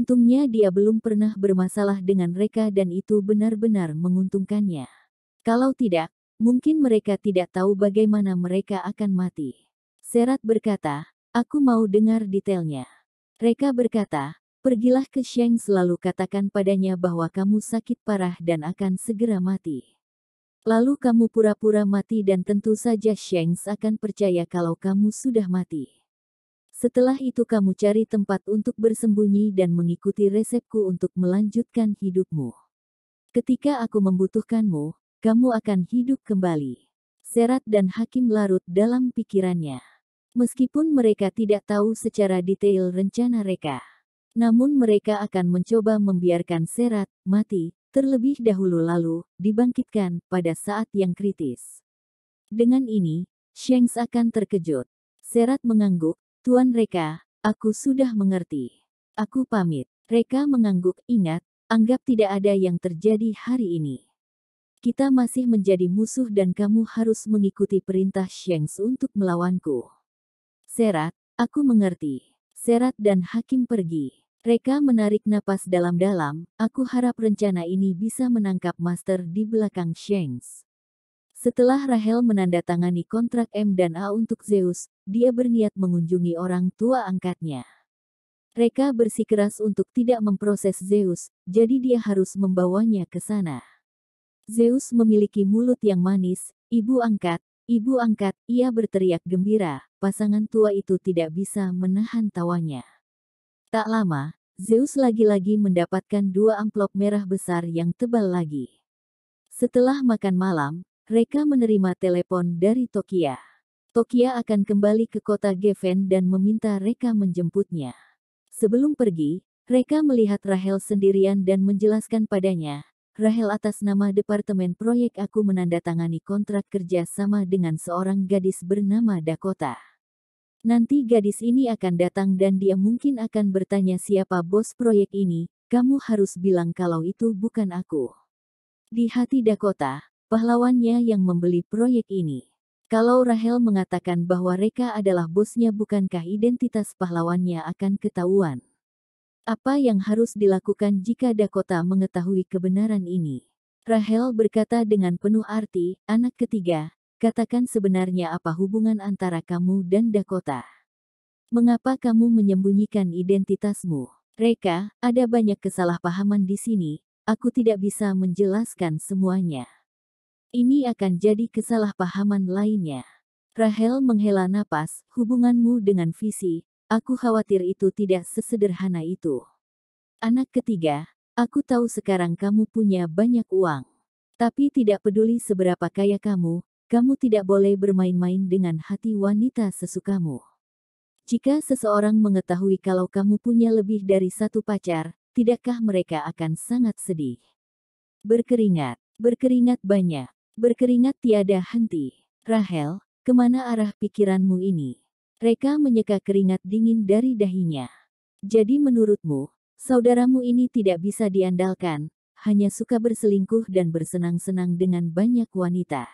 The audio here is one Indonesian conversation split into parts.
Untungnya dia belum pernah bermasalah dengan mereka dan itu benar-benar menguntungkannya. Kalau tidak, mungkin mereka tidak tahu bagaimana mereka akan mati. Serat berkata, aku mau dengar detailnya. Reka berkata, pergilah ke Sheng selalu katakan padanya bahwa kamu sakit parah dan akan segera mati. Lalu kamu pura-pura mati dan tentu saja Sheng akan percaya kalau kamu sudah mati. Setelah itu kamu cari tempat untuk bersembunyi dan mengikuti resepku untuk melanjutkan hidupmu. Ketika aku membutuhkanmu, kamu akan hidup kembali. Serat dan Hakim larut dalam pikirannya. Meskipun mereka tidak tahu secara detail rencana Reka. Namun mereka akan mencoba membiarkan Serat mati, terlebih dahulu lalu dibangkitkan pada saat yang kritis. Dengan ini, Sheng akan terkejut. Serat mengangguk, Tuan Reka, aku sudah mengerti. Aku pamit. Reka mengangguk, ingat, anggap tidak ada yang terjadi hari ini. Kita masih menjadi musuh dan kamu harus mengikuti perintah Sheng untuk melawanku. Serat, aku mengerti. Serat dan Hakim pergi. Reka menarik napas dalam-dalam, aku harap rencana ini bisa menangkap Master di belakang Sheng. Setelah Rahel menandatangani kontrak M dan A untuk Zeus, dia berniat mengunjungi orang tua angkatnya. Reka bersikeras untuk tidak memproses Zeus, jadi dia harus membawanya ke sana. Zeus memiliki mulut yang manis, ibu angkat, ia berteriak gembira, pasangan tua itu tidak bisa menahan tawanya. Tak lama, Zeus lagi-lagi mendapatkan 2 amplop merah besar yang tebal lagi. Setelah makan malam, Reka menerima telepon dari Tokia. Tokia akan kembali ke kota Geffen dan meminta Reka menjemputnya. Sebelum pergi, Reka melihat Rahel sendirian dan menjelaskan padanya, Rahel atas nama Departemen Proyek aku menandatangani kontrak kerja sama dengan seorang gadis bernama Dakota. Nanti gadis ini akan datang dan dia mungkin akan bertanya siapa bos proyek ini, kamu harus bilang kalau itu bukan aku. Di hati Dakota, pahlawannya yang membeli proyek ini. Kalau Rahel mengatakan bahwa Reka adalah bosnya bukankah identitas pahlawannya akan ketahuan? Apa yang harus dilakukan jika Dakota mengetahui kebenaran ini? Rahel berkata dengan penuh arti, anak ketiga, katakan sebenarnya apa hubungan antara kamu dan Dakota? Mengapa kamu menyembunyikan identitasmu? Reka, ada banyak kesalahpahaman di sini, aku tidak bisa menjelaskan semuanya. Ini akan jadi kesalahpahaman lainnya. Rahel menghela napas, hubunganmu dengan Visi, aku khawatir itu tidak sesederhana itu. Anak ketiga, aku tahu sekarang kamu punya banyak uang. Tapi tidak peduli seberapa kaya kamu tidak boleh bermain-main dengan hati wanita sesukamu. Jika seseorang mengetahui kalau kamu punya lebih dari satu pacar, tidakkah mereka akan sangat sedih? Berkeringat banyak. Berkeringat tiada henti. Rahel, kemana arah pikiranmu ini? Reka menyeka keringat dingin dari dahinya. Jadi menurutmu, saudaramu ini tidak bisa diandalkan, hanya suka berselingkuh dan bersenang-senang dengan banyak wanita.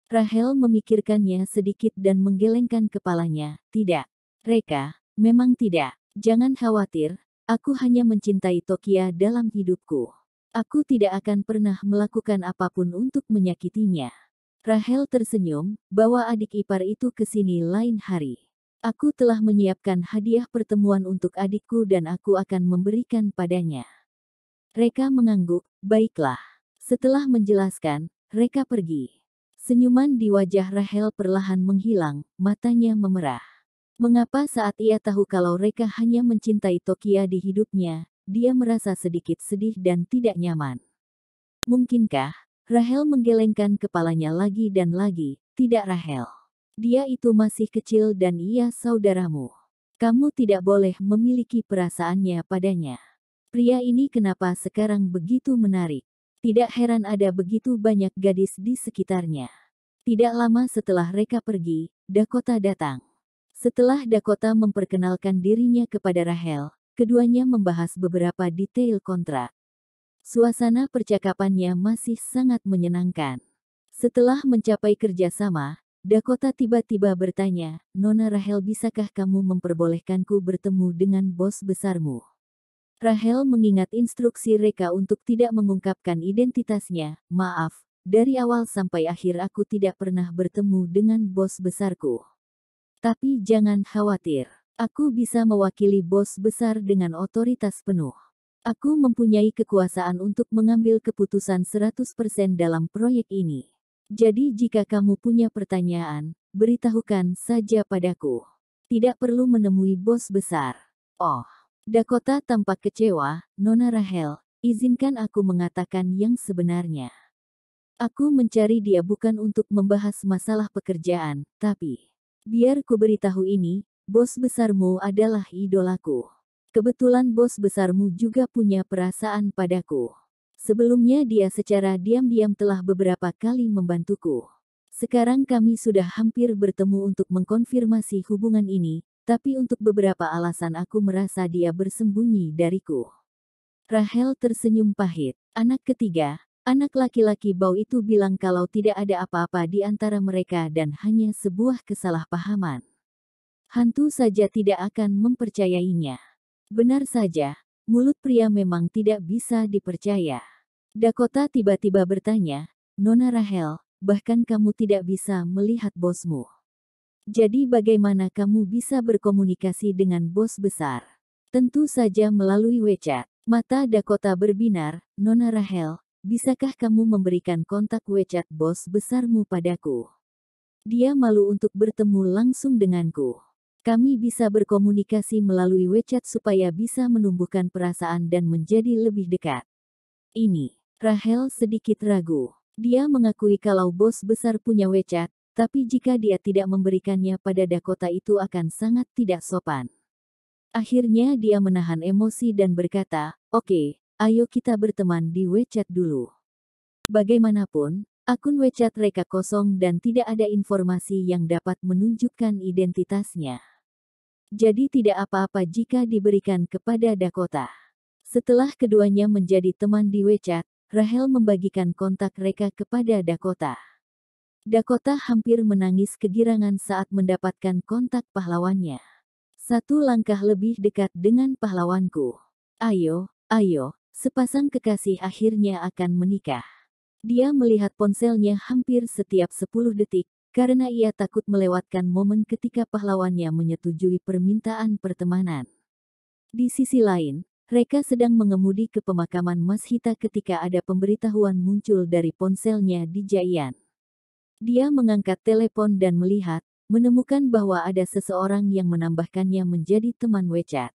Rahel memikirkannya sedikit dan menggelengkan kepalanya, tidak. Reka, memang tidak. Jangan khawatir, aku hanya mencintai Tokia dalam hidupku. Aku tidak akan pernah melakukan apapun untuk menyakitinya. Rahel tersenyum, bawa adik ipar itu ke sini lain hari. Aku telah menyiapkan hadiah pertemuan untuk adikku dan aku akan memberikan padanya. Reka mengangguk, baiklah. Setelah menjelaskan, Reka pergi. Senyuman di wajah Rahel perlahan menghilang, matanya memerah. Mengapa saat ia tahu kalau Reka hanya mencintai Tokia di hidupnya, dia merasa sedikit sedih dan tidak nyaman. Mungkinkah? Rahel menggelengkan kepalanya lagi dan lagi, tidak Rahel. Dia itu masih kecil dan ia saudaramu. Kamu tidak boleh memiliki perasaannya padanya. Pria ini kenapa sekarang begitu menarik? Tidak heran ada begitu banyak gadis di sekitarnya. Tidak lama setelah Reka pergi, Dakota datang. Setelah Dakota memperkenalkan dirinya kepada Rahel, keduanya membahas beberapa detail kontrak. Suasana percakapannya masih sangat menyenangkan. Setelah mencapai kerjasama, Dakota tiba-tiba bertanya, Nona Rahel bisakah kamu memperbolehkanku bertemu dengan bos besarmu? Rahel mengingat instruksi Reka untuk tidak mengungkapkan identitasnya. Maaf, dari awal sampai akhir aku tidak pernah bertemu dengan bos besarku. Tapi jangan khawatir, aku bisa mewakili bos besar dengan otoritas penuh. Aku mempunyai kekuasaan untuk mengambil keputusan 100% dalam proyek ini. Jadi jika kamu punya pertanyaan, beritahukan saja padaku. Tidak perlu menemui bos besar. Oh. Dakota tampak kecewa. Nona Rahel, izinkan aku mengatakan yang sebenarnya. Aku mencari dia bukan untuk membahas masalah pekerjaan, tapi biar ku beritahu ini, bos besarmu adalah idolaku. Kebetulan bos besarmu juga punya perasaan padaku. Sebelumnya dia secara diam-diam telah beberapa kali membantuku. Sekarang kami sudah hampir bertemu untuk mengkonfirmasi hubungan ini, tapi untuk beberapa alasan aku merasa dia bersembunyi dariku. Rahel tersenyum pahit. Anak ketiga, anak laki-laki bau itu bilang kalau tidak ada apa-apa di antara mereka dan hanya sebuah kesalahpahaman. Hantu saja tidak akan mempercayainya. Benar saja, mulut pria memang tidak bisa dipercaya. Dakota tiba-tiba bertanya, Nona Rahel, bahkan kamu tidak bisa melihat bosmu. Jadi bagaimana kamu bisa berkomunikasi dengan bos besar? Tentu saja melalui WeChat. Mata Dakota berbinar, Nona Rahel, bisakah kamu memberikan kontak WeChat bos besarmu padaku? Dia malu untuk bertemu langsung denganku. Kami bisa berkomunikasi melalui WeChat supaya bisa menumbuhkan perasaan dan menjadi lebih dekat. Ini, Rahel sedikit ragu. Dia mengakui kalau bos besar punya WeChat, tapi jika dia tidak memberikannya pada Dakota itu akan sangat tidak sopan. Akhirnya dia menahan emosi dan berkata, oke, ayo kita berteman di WeChat dulu. Bagaimanapun, akun WeChat Reka kosong dan tidak ada informasi yang dapat menunjukkan identitasnya. Jadi tidak apa-apa jika diberikan kepada Dakota. Setelah keduanya menjadi teman di WeChat, Rahel membagikan kontak Reka kepada Dakota. Dakota hampir menangis kegirangan saat mendapatkan kontak pahlawannya. Satu langkah lebih dekat dengan pahlawanku. Ayo, ayo, sepasang kekasih akhirnya akan menikah. Dia melihat ponselnya hampir setiap 10 detik, karena ia takut melewatkan momen ketika pahlawannya menyetujui permintaan pertemanan. Di sisi lain, Reka sedang mengemudi ke pemakaman Mas Hita ketika ada pemberitahuan muncul dari ponselnya di Jaian. Dia mengangkat telepon dan melihat, menemukan bahwa ada seseorang yang menambahkannya menjadi teman WeChat.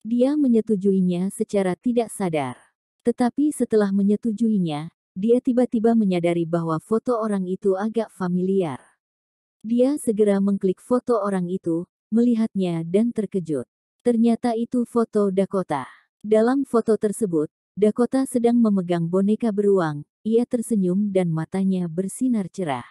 Dia menyetujuinya secara tidak sadar. Tetapi setelah menyetujuinya, dia tiba-tiba menyadari bahwa foto orang itu agak familiar. Dia segera mengklik foto orang itu, melihatnya dan terkejut. Ternyata itu foto Dakota. Dalam foto tersebut, Dakota sedang memegang boneka beruang. Ia tersenyum dan matanya bersinar cerah.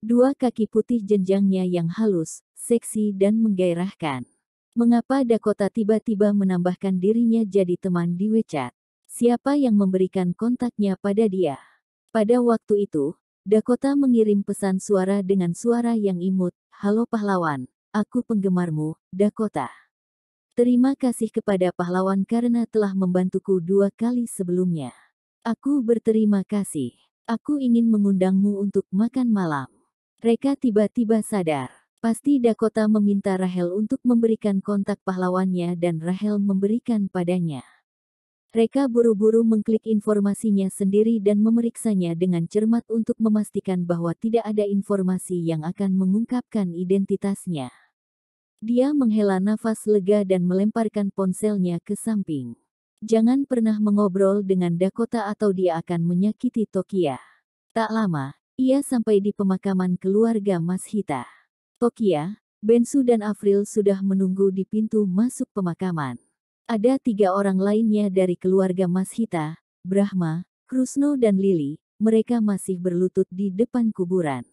Dua kaki putih jenjangnya yang halus, seksi dan menggairahkan. Mengapa Dakota tiba-tiba menambahkan dirinya jadi teman di WeChat? Siapa yang memberikan kontaknya pada dia? Pada waktu itu, Dakota mengirim pesan suara dengan suara yang imut. Halo pahlawan, aku penggemarmu, Dakota. Terima kasih kepada pahlawan karena telah membantuku 2 kali sebelumnya. Aku berterima kasih. Aku ingin mengundangmu untuk makan malam. Reka tiba-tiba sadar. Pasti Dakota meminta Rahel untuk memberikan kontak pahlawannya dan Rahel memberikan padanya. Reka buru-buru mengklik informasinya sendiri dan memeriksanya dengan cermat untuk memastikan bahwa tidak ada informasi yang akan mengungkapkan identitasnya. Dia menghela nafas lega dan melemparkan ponselnya ke samping. Jangan pernah mengobrol dengan Dakota atau dia akan menyakiti Tokia. Tak lama, ia sampai di pemakaman keluarga Mas Hita. Tokia, Bensu dan Afril sudah menunggu di pintu masuk pemakaman. Ada 3 orang lainnya dari keluarga Mas Hita, Brahma, Krusno dan Lili. Mereka masih berlutut di depan kuburan.